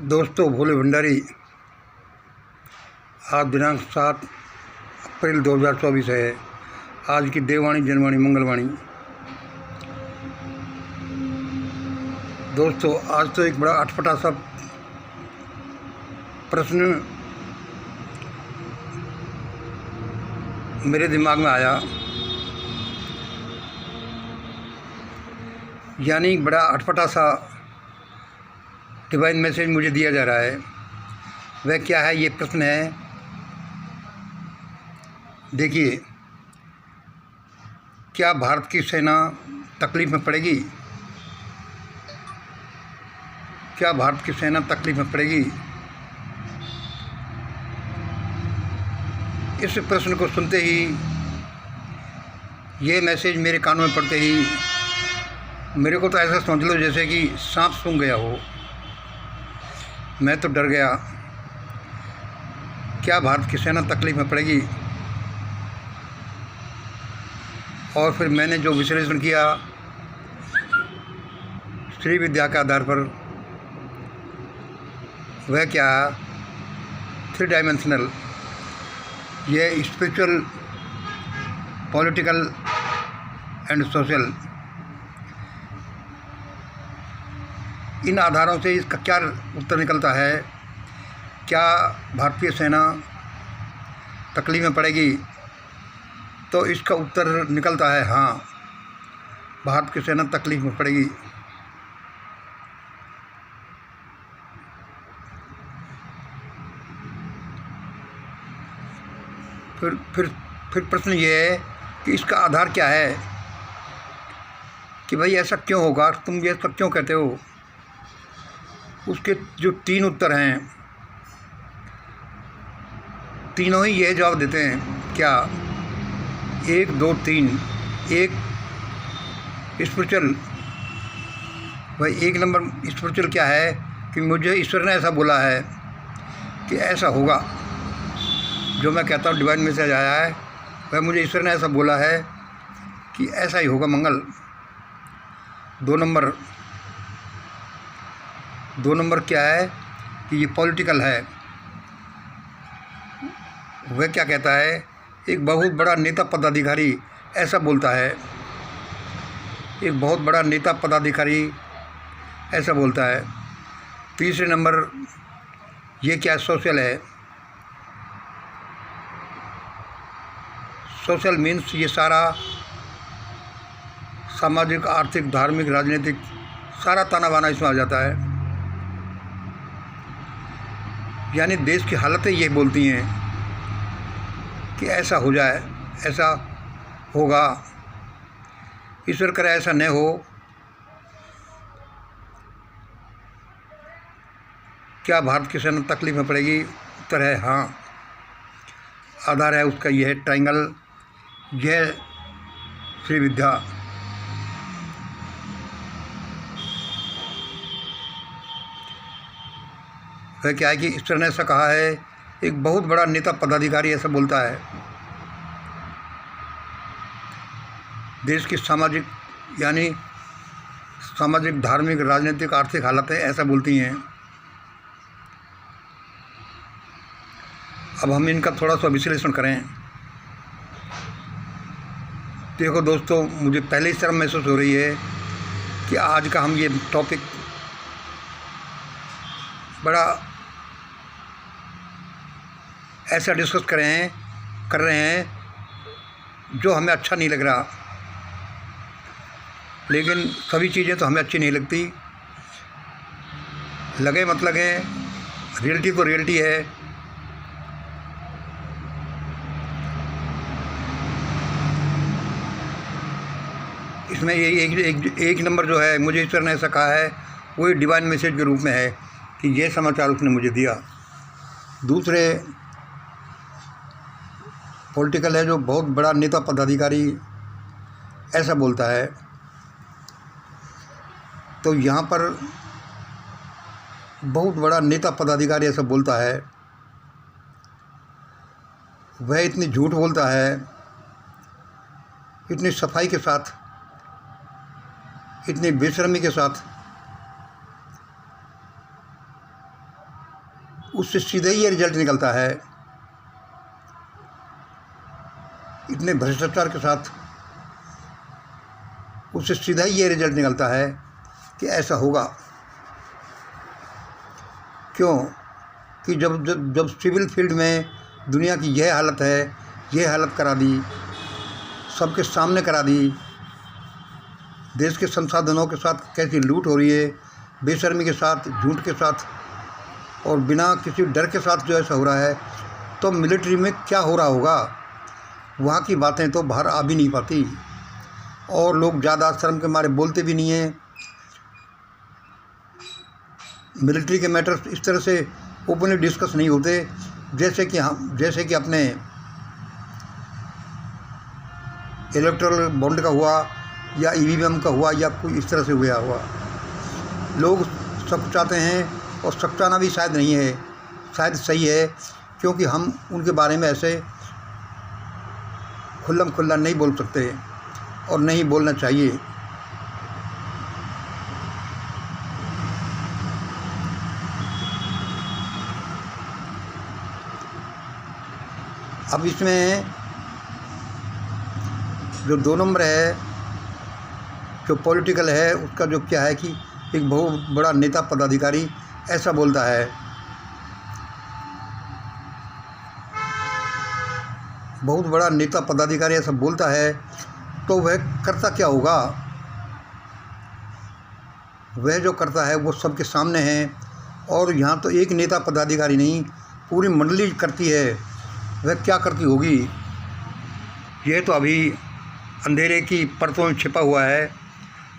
दोस्तों, भोले भंडारी। आज दिनांक 7 अप्रैल 2024 है। आज की देववाणी, जनवाणी, मंगलवाणी। दोस्तों, आज तो एक बड़ा अटपटा सा प्रश्न मेरे दिमाग में आया, यानी बड़ा अटपटा सा डिवाइन मैसेज मुझे दिया जा रहा है। वह क्या है? ये प्रश्न है। देखिए, क्या भारत की सेना तकलीफ़ में पड़ेगी? क्या भारत की सेना तकलीफ़ में पड़ेगी? इस प्रश्न को सुनते ही, ये मैसेज मेरे कानों में पड़ते ही मेरे को तो ऐसा समझ लो जैसे कि सांप सूंघ गया हो। मैं तो डर गया। क्या भारत की सेना तकलीफ़ में पड़ेगी? और फिर मैंने जो विश्लेषण किया श्री विद्या के आधार पर, वह क्या? 3 डायमेंशनल, ये स्पिरिचुअल, पॉलिटिकल एंड सोशल, इन आधारों से इसका क्या उत्तर निकलता है? क्या भारतीय सेना तकलीफ़ में पड़ेगी? तो इसका उत्तर निकलता है हाँ, भारत की सेना तकलीफ़ में पड़ेगी। फिर प्रश्न ये है कि इसका आधार क्या है, कि भाई ऐसा क्यों होगा, तुम ये सब क्यों कहते हो? उसके जो 3 उत्तर हैं, तीनों ही ये जवाब देते हैं। क्या? 1, 2, 3। एक स्पिरिचुअल, भाई 1 नंबर स्पिरिचुअल क्या है कि मुझे ईश्वर ने ऐसा बोला है कि ऐसा होगा। जो मैं कहता हूँ डिवाइन मैसेज आया है, वह मुझे ईश्वर ने ऐसा बोला है कि ऐसा ही होगा मंगल। 2 नंबर क्या है कि ये पॉलिटिकल है। वह क्या कहता है? एक बहुत बड़ा नेता पदाधिकारी ऐसा बोलता है। एक बहुत बड़ा नेता पदाधिकारी ऐसा बोलता है। 3 नंबर ये क्या? सोशल है। सोशल मीन्स ये सारा सामाजिक, आर्थिक, धार्मिक, राजनीतिक सारा ताना बाना इसमें आ जाता है। यानी देश की हालतें ये बोलती हैं कि ऐसा हो जाए, ऐसा होगा, ईश्वर करे ऐसा न हो। क्या भारत की सेना तकलीफ में पड़ेगी? उत्तर है हाँ। आधार है उसका यह है ट्रायंगल, यह श्री विद्या। वह क्या है कि ईश्वर ने ऐसा कहा है। एक बहुत बड़ा नेता पदाधिकारी ऐसा बोलता है। देश की सामाजिक, यानी सामाजिक, धार्मिक, राजनीतिक, आर्थिक हालतें ऐसा बोलती हैं। अब हम इनका थोड़ा सा विश्लेषण करें। देखो दोस्तों, मुझे पहले ही शर्म महसूस हो रही है कि आज का हम ये टॉपिक बड़ा ऐसा डिस्कस कर रहे हैं जो हमें अच्छा नहीं लग रहा। लेकिन सभी चीज़ें तो हमें अच्छी नहीं लगती। लगे मत लगे, रियलिटी तो रियलिटी है। इसमें ये एक नंबर जो है, मुझे ईश्वर ने ऐसा कहा है, वो डिवाइन मैसेज के रूप में है कि ये समाचार उसने मुझे दिया। दूसरे पॉलिटिकल है, जो बहुत बड़ा नेता पदाधिकारी ऐसा बोलता है। तो यहाँ पर बहुत बड़ा नेता पदाधिकारी ऐसा बोलता है, वह इतनी झूठ बोलता है इतनी सफाई के साथ, इतनी बेशर्मी के साथ, उससे सीधे ही ये रिजल्ट निकलता है। इतने भ्रष्टाचार के साथ उससे सीधा ही ये रिजल्ट निकलता है कि ऐसा होगा। क्यों कि जब जब जब सिविल फील्ड में दुनिया की यह हालत है, यह हालत करा दी, सबके सामने करा दी, देश के संसाधनों के साथ कैसी लूट हो रही है, बेशर्मी के साथ, झूठ के साथ और बिना किसी डर के साथ जो ऐसा हो रहा है, तो मिलिट्री में क्या हो रहा होगा, वहाँ की बातें तो बाहर आ भी नहीं पाती और लोग ज़्यादा शर्म के मारे बोलते भी नहीं हैं। मिलिट्री के मैटर्स इस तरह से ओपनली डिस्कस नहीं होते जैसे कि अपने इलेक्टोरल बॉन्ड का हुआ या ईवीएम का हुआ या कोई इस तरह से हुआ। लोग सब चाहते हैं और सचाना भी शायद नहीं है, शायद सही है, क्योंकि हम उनके बारे में ऐसे खुल्लम खुल्ला नहीं बोल सकते और नहीं बोलना चाहिए। अब इसमें जो 2 नंबर है, जो पॉलिटिकल है, उसका जो क्या है कि एक बहुत बड़ा नेता पदाधिकारी ऐसा बोलता है, बहुत बड़ा नेता पदाधिकारी ऐसा बोलता है, तो वह करता क्या होगा? वह जो करता है वो सबके सामने है और यहाँ तो एक नेता पदाधिकारी नहीं, पूरी मंडली करती है। वह क्या करती होगी, यह तो अभी अंधेरे की परतों में छिपा हुआ है।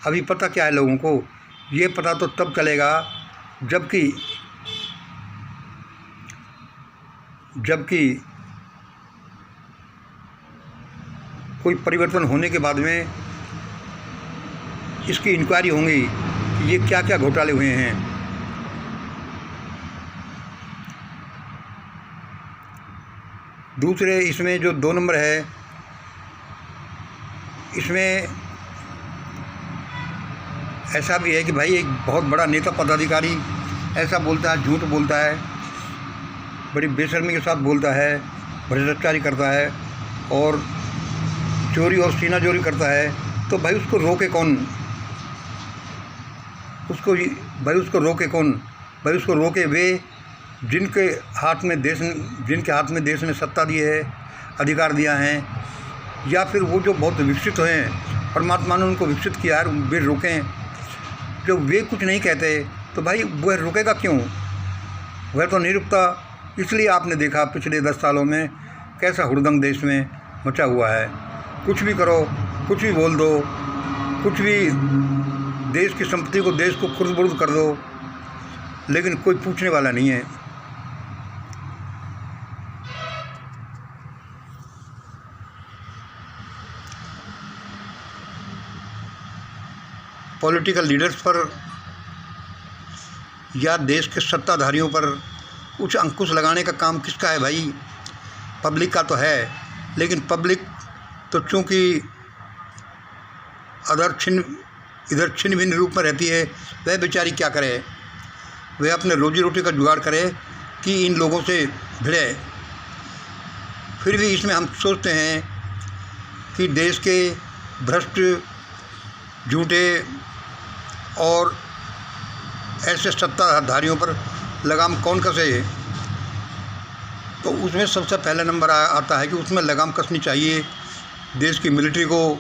अभी पता क्या है लोगों को, ये पता तो तब चलेगा जबकि कोई परिवर्तन होने के बाद में इसकी इंक्वायरी होंगी कि ये क्या क्या घोटाले हुए हैं। दूसरे इसमें जो 2 नंबर है, इसमें ऐसा भी है कि भाई एक बहुत बड़ा नेता पदाधिकारी ऐसा बोलता है, झूठ बोलता है, बड़ी बेशर्मी के साथ बोलता है, भ्रष्टाचारी करता है और चोरी और सीनाजोरी करता है, तो भाई उसको रोके कौन? उसको रोके वे जिनके हाथ में देश ने सत्ता दी है, अधिकार दिया है, या फिर वो जो बहुत विकसित हैं, परमात्मा ने उनको विकसित किया है, वे रोकें। जो वे कुछ नहीं कहते तो भाई वह रुकेगा क्यों? वह तो नहीं रुकता। इसलिए आपने देखा पिछले 10 सालों में कैसा हुड़दंग देश में मचा हुआ है। कुछ भी करो, कुछ भी बोल दो, कुछ भी देश की संपत्ति को, देश को खुर्द-बुर्द कर दो, लेकिन कोई पूछने वाला नहीं है। पॉलिटिकल लीडर्स पर या देश के सत्ताधारियों पर कुछ अंकुश लगाने का काम किसका है भाई? पब्लिक का तो है, लेकिन पब्लिक तो चूँकि इधर छिन्न भिन्न रूप में रहती है, वह बेचारी क्या करे? वह अपने रोजी रोटी का जुगाड़ करे कि इन लोगों से भिड़े। फिर भी इसमें हम सोचते हैं कि देश के भ्रष्ट, झूठे और ऐसे सत्ताधारियों पर लगाम कौन कसे? तो उसमें सबसे पहले नंबर आता है कि उसमें लगाम कसनी चाहिए देश की मिलिट्री को,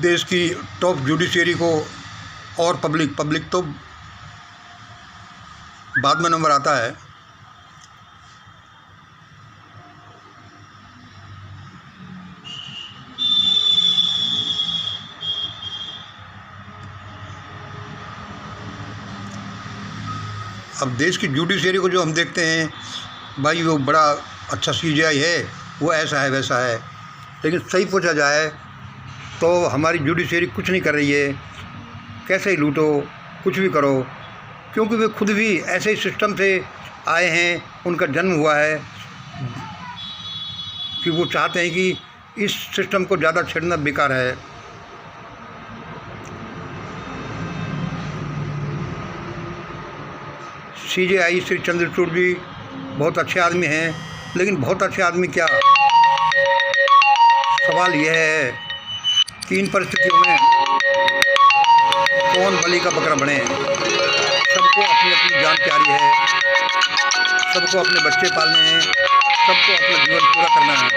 देश की टॉप जुडिशरी को और पब्लिक तो बाद में नंबर आता है। अब देश की जुडिशरी को जो हम देखते हैं, भाई वो बड़ा अच्छा CJI है, वो ऐसा है वैसा है, लेकिन सही पूछा जाए तो हमारी जुडिशरी कुछ नहीं कर रही है। कैसे ही लूटो, कुछ भी करो, क्योंकि वे खुद भी ऐसे ही सिस्टम से आए हैं, उनका जन्म हुआ है कि वो चाहते हैं कि इस सिस्टम को ज़्यादा छेड़ना बेकार है। CJI श्री चंद्रचूड़ जी बहुत अच्छे आदमी हैं, लेकिन बहुत अच्छे आदमी क्या, सवाल यह है कि इन परिस्थितियों में कौन बलि का बकरा बने। सबको अपनी अपनी जान प्यारी है, सबको अपने बच्चे पालने हैं, सबको अपना जीवन पूरा करना है।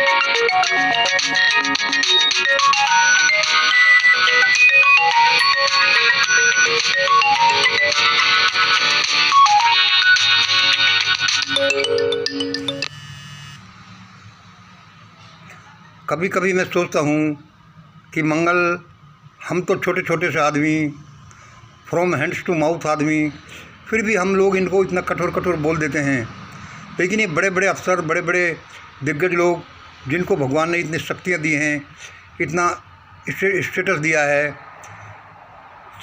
कभी कभी मैं सोचता हूँ कि मंगल, हम तो छोटे छोटे से आदमी, फ्रॉम हैंड्स टू माउथ आदमी, फिर भी हम लोग इनको इतना कठोर कठोर बोल देते हैं। लेकिन ये बड़े बड़े अफसर, बड़े बड़े दिग्गज लोग, जिनको भगवान ने इतनी शक्तियाँ दी हैं, इतना स्टेटस दिया है,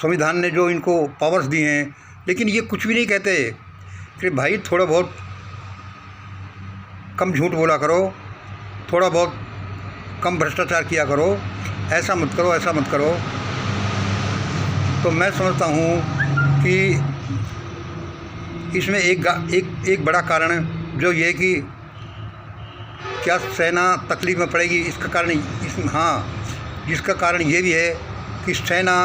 संविधान ने जो इनको पावर्स दी हैं, लेकिन ये कुछ भी नहीं कहते कि भाई थोड़ा बहुत कम झूठ बोला करो, थोड़ा बहुत कम भ्रष्टाचार किया करो, ऐसा मत करो, ऐसा मत करो। तो मैं समझता हूँ कि इसमें एक बड़ा कारण जो ये कि क्या सेना तकलीफ़ में पड़ेगी, इसका कारण इसका कारण ये भी है कि सेना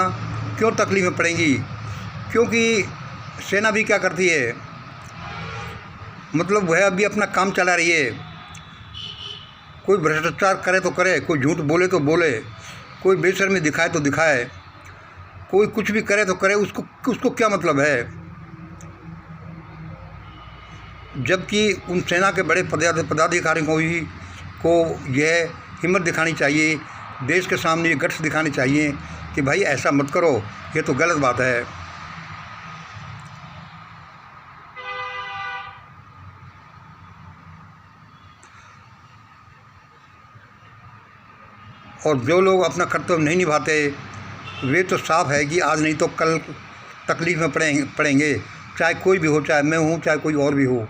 क्यों तकलीफ़ में पड़ेगी, क्योंकि सेना भी क्या करती है, मतलब वह अभी अपना काम चला रही है। कोई भ्रष्टाचार करे तो करे, कोई झूठ बोले तो बोले, कोई बेशर्मी दिखाए तो दिखाए, कोई कुछ भी करे तो करे, उसको क्या मतलब है। जबकि उन सेना के बड़े पदाधिकारियों को यह हिम्मत दिखानी चाहिए, देश के सामने ये गट्स दिखाने चाहिए कि भाई ऐसा मत करो, ये तो गलत बात है। और जो लोग अपना कर्तव्य नहीं निभाते, वे तो साफ है कि आज नहीं तो कल तकलीफ़ में पड़ेंगे, चाहे कोई भी हो, चाहे मैं हूँ, चाहे कोई और भी हो।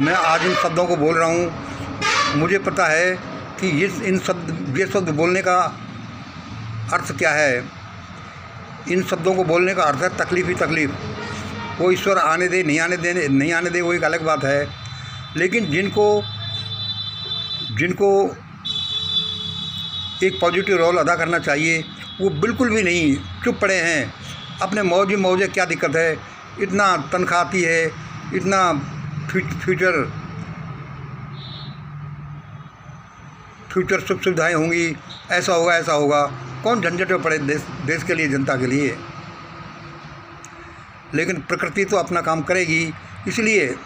मैं आज इन शब्दों को बोल रहा हूँ, मुझे पता है कि ये शब्द बोलने का अर्थ क्या है। इन शब्दों को बोलने का अर्थ है तकलीफ़ ही तकलीफ़। वो ईश्वर आने दे, नहीं आने दे, वो एक अलग बात है। लेकिन जिनको एक पॉजिटिव रोल अदा करना चाहिए, वो बिल्कुल भी नहीं, चुप पड़े हैं अपने मौजे। क्या दिक्कत है, इतना तनख्वाह आती है, इतना फ्यूचर सुख सुविधाएँ होंगी, ऐसा होगा। कौन झंझट में पड़े देश के लिए, जनता के लिए। लेकिन प्रकृति तो अपना काम करेगी। इसलिए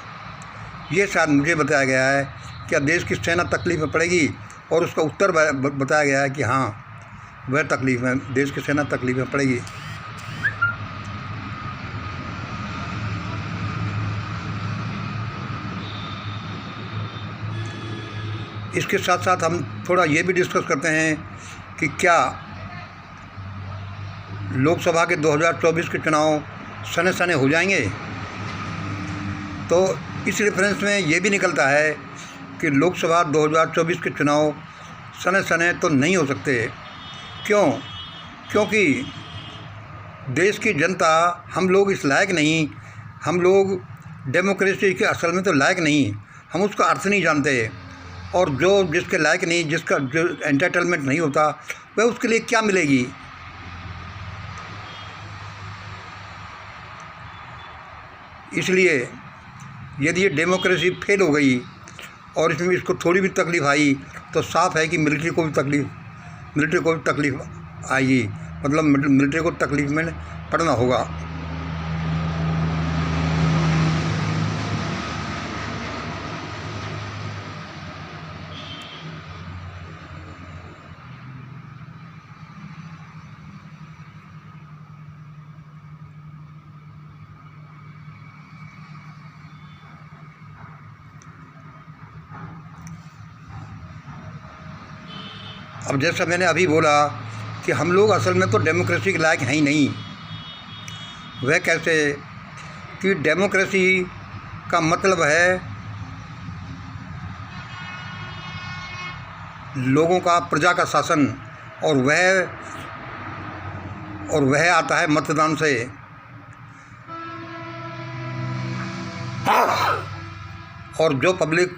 ये शायद मुझे बताया गया है क्या देश की सेना तकलीफ़ में पड़ेगी, और उसका उत्तर बताया गया है कि हाँ, वह तकलीफ़ में, देश की सेना तकलीफ़ में पड़ेगी। इसके साथ साथ हम थोड़ा ये भी डिस्कस करते हैं कि क्या लोकसभा के 2024 के चुनाव सने सने हो जाएंगे। तो इस रेफरेंस में ये भी निकलता है कि लोकसभा 2024 के चुनाव सने सने तो नहीं हो सकते। क्यों? क्योंकि देश की जनता, हम लोग इस लायक नहीं, हम लोग डेमोक्रेसी के असल में तो लायक नहीं, हम उसका अर्थ नहीं जानते। और जिसके लायक नहीं, जिसका जो एंटरटेनमेंट नहीं होता, वह उसके लिए क्या मिलेगी। इसलिए यदि ये डेमोक्रेसी फेल हो गई और इसमें इसको थोड़ी भी तकलीफ़ आई, तो साफ है कि मिलिट्री को भी तकलीफ़ आएगी, मतलब मिलिट्री को तकलीफ़ में पड़ना होगा। अब जैसा मैंने अभी बोला कि हम लोग असल में तो डेमोक्रेसी के लायक हैं ही नहीं। वह कैसे? कि डेमोक्रेसी का मतलब है लोगों का, प्रजा का शासन, और वह आता है मतदान से। और जो पब्लिक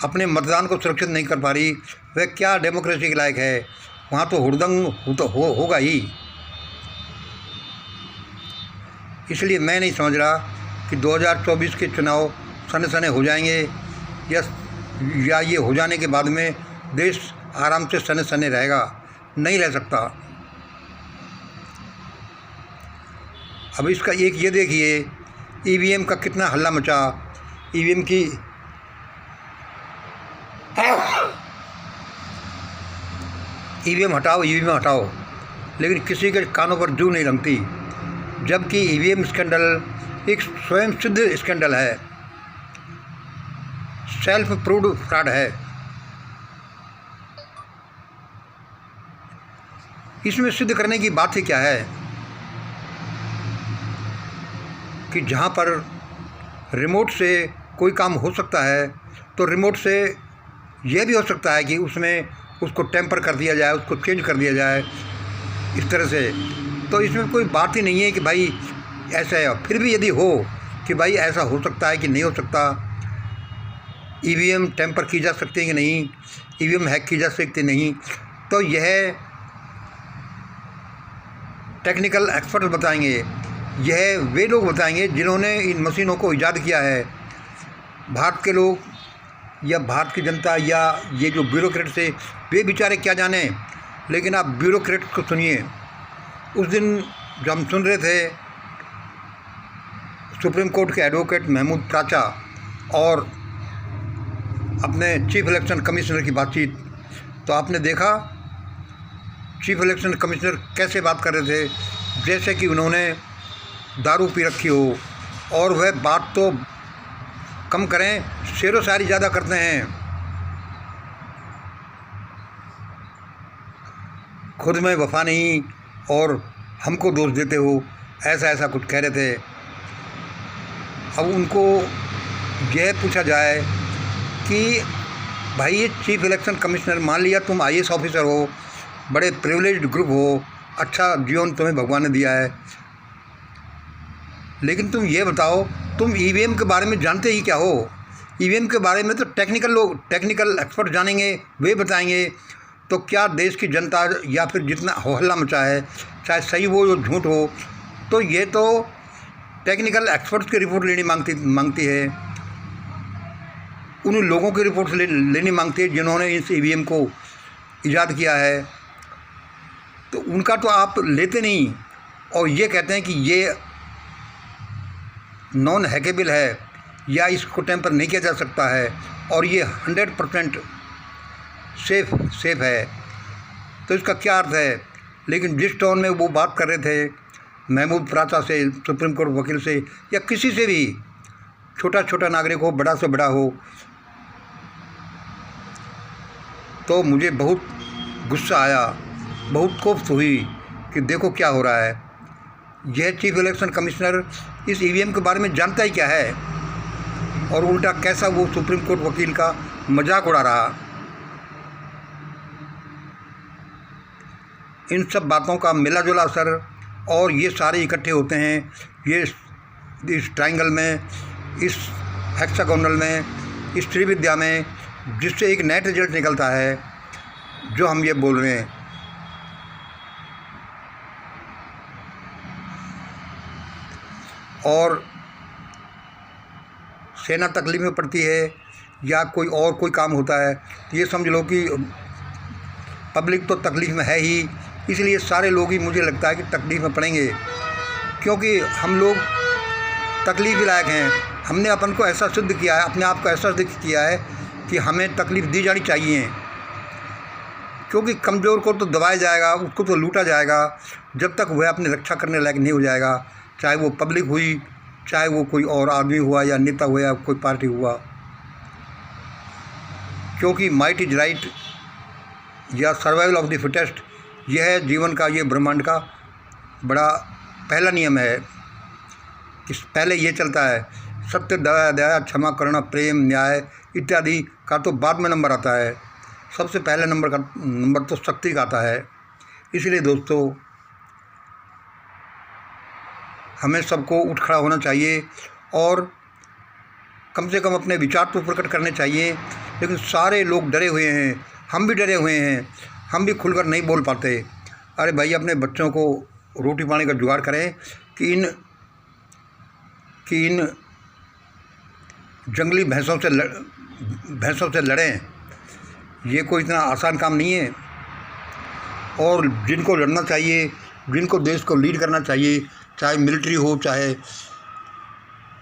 अपने मतदान को सुरक्षित नहीं कर पा रही, वह क्या डेमोक्रेसी के लायक है? वहाँ तो हुड़दंग होगा ही। इसलिए मैं नहीं समझ रहा कि 2024 के चुनाव सने सने हो जाएंगे या ये हो जाने के बाद में देश आराम से सने सने रहेगा। नहीं रह सकता। अब इसका एक ये देखिए, ईवीएम का कितना हल्ला मचा। ईवीएम की ईवीएम हटाओ, लेकिन किसी के कानों पर जू नहीं रंगती। जबकि ईवीएम स्कैंडल एक स्वयं सिद्ध स्कैंडल है, सेल्फ प्रूव्ड फ्रॉड है। इसमें सिद्ध करने की बात ही क्या है कि जहाँ पर रिमोट से कोई काम हो सकता है, तो रिमोट से यह भी हो सकता है कि उसमें उसको टेम्पर कर दिया जाए, उसको चेंज कर दिया जाए इस तरह से। तो इसमें कोई बात ही नहीं है कि भाई ऐसा है। फिर भी यदि हो कि भाई ऐसा हो सकता है कि नहीं हो सकता, ईवीएम टेम्पर की जा सकती है कि नहीं, ईवीएम हैक की जा सकती नहीं, तो यह टेक्निकल एक्सपर्ट बताएंगे। यह वे लोग बताएंगे जिन्होंने इन मशीनों को ईजाद किया है। भारत के लोग या भारत की जनता या ये जो ब्यूरोक्रेट्स है, वे बेचारे क्या जाने। लेकिन आप ब्यूरोक्रेट्स को सुनिए। उस दिन जो हम सुन रहे थे सुप्रीम कोर्ट के एडवोकेट महमूद प्राचा और अपने चीफ इलेक्शन कमिश्नर की बातचीत, तो आपने देखा चीफ इलेक्शन कमिश्नर कैसे बात कर रहे थे, जैसे कि उन्होंने दारू पी रखी हो। और वह बात तो कम करें, शेरो शायरी ज़्यादा करते हैं। खुद में वफा नहीं और हमको दोष देते हो, ऐसा कुछ कह रहे थे। अब उनको यह पूछा जाए कि भाई ये चीफ इलेक्शन कमिश्नर, मान लिया तुम आईएएस ऑफिसर हो, बड़े प्रिविलेज्ड ग्रुप हो, अच्छा जीवन तुम्हें भगवान ने दिया है, लेकिन तुम ये बताओ तुम ईवीएम के बारे में जानते ही क्या हो? ईवीएम के बारे में तो टेक्निकल एक्सपर्ट जानेंगे, वे बताएंगे। तो क्या देश की जनता या फिर जितना हो हल्ला मचा है, चाहे सही हो या झूठ हो, तो ये तो टेक्निकल एक्सपर्ट्स की रिपोर्ट लेनी मांगती है। उन लोगों की रिपोर्ट लेनी मांगती है जिन्होंने इस ईवीएम को ईजाद किया है। तो उनका तो आप लेते नहीं और ये कहते हैं कि ये नॉन हैकेबल है या इसको टेम्पर नहीं किया जा सकता है और ये 100% सेफ है। तो इसका क्या अर्थ है? लेकिन जिस टोन में वो बात कर रहे थे महमूद प्राचा से, सुप्रीम कोर्ट वकील से, या किसी से भी, छोटा नागरिक हो, बड़ा से बड़ा हो, तो मुझे बहुत गुस्सा आया, बहुत कोफ्त हुई कि देखो क्या हो रहा है। यह चीफ इलेक्शन कमिश्नर इस ईवीएम के बारे में जानता ही क्या है और उल्टा कैसा वो सुप्रीम कोर्ट वकील का मजाक उड़ा रहा। इन सब बातों का मिला जुला असर और ये सारे इकट्ठे होते हैं ये इस ट्रायंगल में, इस हेक्सागोनल में, इस त्रिविद्या में, जिससे एक नेट रिजल्ट निकलता है जो हम ये बोल रहे हैं। और सेना तकलीफ में पड़ती है या कोई काम होता है, ये समझ लो कि पब्लिक तो तकलीफ़ में है ही, इसलिए सारे लोग ही मुझे लगता है कि तकलीफ़ में पड़ेंगे, क्योंकि हम लोग तकलीफ़ लायक हैं। हमने अपन को ऐसा सिद्ध किया है, अपने आप को ऐसा सिद्ध किया है कि हमें तकलीफ़ दी जानी चाहिए, क्योंकि कमज़ोर को तो दबाया जाएगा, उसको तो लूटा जाएगा जब तक वह अपनी रक्षा करने लायक नहीं हो जाएगा, चाहे वो पब्लिक हुई, चाहे वो कोई और आदमी हुआ या नेता हुआ या कोई पार्टी हुआ। क्योंकि माइट इज राइट या सर्वाइवल ऑफ द फिटेस्ट, यह है जीवन का, ये ब्रह्मांड का बड़ा पहला नियम है। इस पहले ये चलता है, सत्य, दया, क्षमा, करुणा, प्रेम, न्याय इत्यादि का तो बाद में नंबर आता है। सबसे पहले नंबर तो शक्ति का आता है। इसलिए दोस्तों, हमें सबको उठ खड़ा होना चाहिए और कम से कम अपने विचार तो प्रकट करने चाहिए। लेकिन सारे लोग डरे हुए हैं, हम भी डरे हुए हैं, हम भी खुलकर नहीं बोल पाते। अरे भाई, अपने बच्चों को रोटी पानी का जुगाड़ करें कि इन जंगली भैंसों से लड़ें। ये कोई इतना आसान काम नहीं है। और जिनको लड़ना चाहिए, जिनको देश को लीड करना चाहिए, चाहे मिलिट्री हो,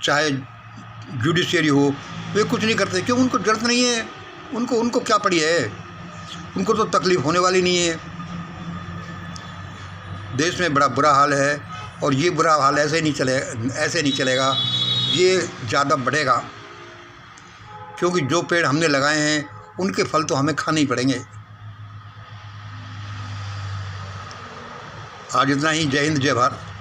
चाहे जुडिशरी हो, वे कुछ नहीं करते। क्यों? उनको जरूरत नहीं है। उनको क्या पड़ी है? उनको तो तकलीफ़ होने वाली नहीं है। देश में बड़ा बुरा हाल है और ये बुरा हाल ऐसे नहीं चलेगा, ये ज़्यादा बढ़ेगा। क्योंकि जो पेड़ हमने लगाए हैं उनके फल तो हमें खाने ही पड़ेंगे। आज इतना ही। जय हिंद, जय भारत।